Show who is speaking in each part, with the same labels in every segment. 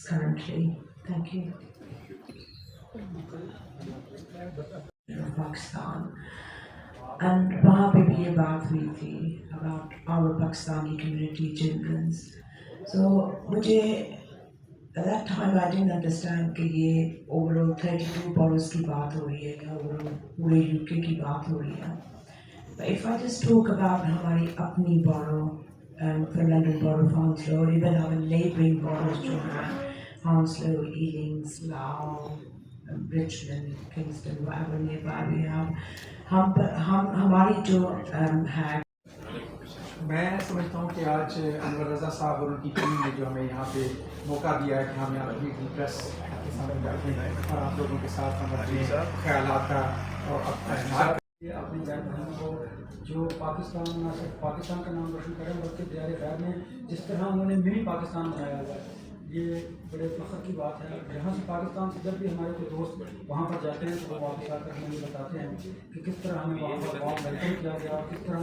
Speaker 1: currently. Thank you. Pakistan. And وہاں پہ بھی یہ بات ہوئی تھی about our Pakistani community children's. So مجھے at that time I didn't understand کہ یہ overall 32 boroughs کی بات ہو رہی ہے یا overall پورے UK کی بات ہو رہی ہے. But if I just talk about ہماری اپنی borough, for London Borough of Hounslow, or even our neighbouring boroughs جو ہیں Hounslow, Ealing, Slough, Richmond, Kingston, whatever nearby we have, ہماری جو ہے.
Speaker 2: میں سمجھتا ہوں کہ آج انور رضا صاحب اور ان کی ٹیم نے جو ہمیں یہاں پہ موقع دیا ہے کہ ہم یہاں اپنی پریس کے سامنے بیٹھیں اور آپ لوگوں کے ساتھ ہم اپنے خیالات کا اور اظہار اپنی بہن بہنوں کو جو پاکستان نہ صرف پاکستان کا نام روشن کریں بلکہ دیار غیر میں جس طرح انہوں نے منی پاکستان بنایا ہوا ہے، یہ بڑے فخر کی بات ہے. یہاں سے پاکستان سے جب بھی ہمارے کوئی دوست وہاں پر جاتے ہیں تو وہ واپس آ کر ہمیں یہ بتاتے ہیں کہ کس طرح ہمیں وہاں پر بہت ویلکم کیا گیا اور کس طرح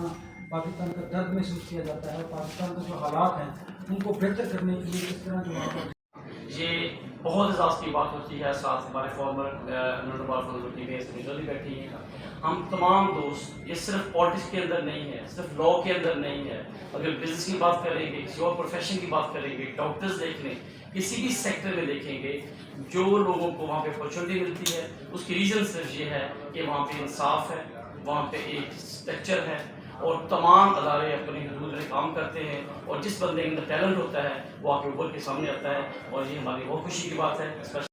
Speaker 2: پاکستان کا درد محسوس کیا جاتا ہے اور پاکستان کے جو حالات ہیں ان کو بہتر کرنے کے لیے کس طرح جو وہاں پر
Speaker 3: یہ بہت اعزاز کی بات ہوتی ہے. ساتھ ہمارے فارمر نیشنل بیٹھی ہیں. ہم تمام دوست، یہ صرف پالیٹکس کے اندر نہیں ہے، صرف لا کے اندر نہیں ہے. اگر بزنس کی بات کریں گے، کسی اور پروفیشن کی بات کریں گے، ڈاکٹرز دیکھ لیں، کسی بھی سیکٹر میں دیکھیں گے، جو لوگوں کو وہاں پہ اپرچونیٹی ملتی ہے اس کی ریزن صرف یہ ہے کہ وہاں پہ انصاف ہے، وہاں پہ ایک اسٹرکچر ہے اور تمام ادارے اپنی حدود میں کام کرتے ہیں اور جس بندے کے اندر ٹیلنٹ ہوتا ہے وہ آ کے اوپر کے سامنے آتا ہے. اور یہ ہماری بہت خوشی کی بات ہے.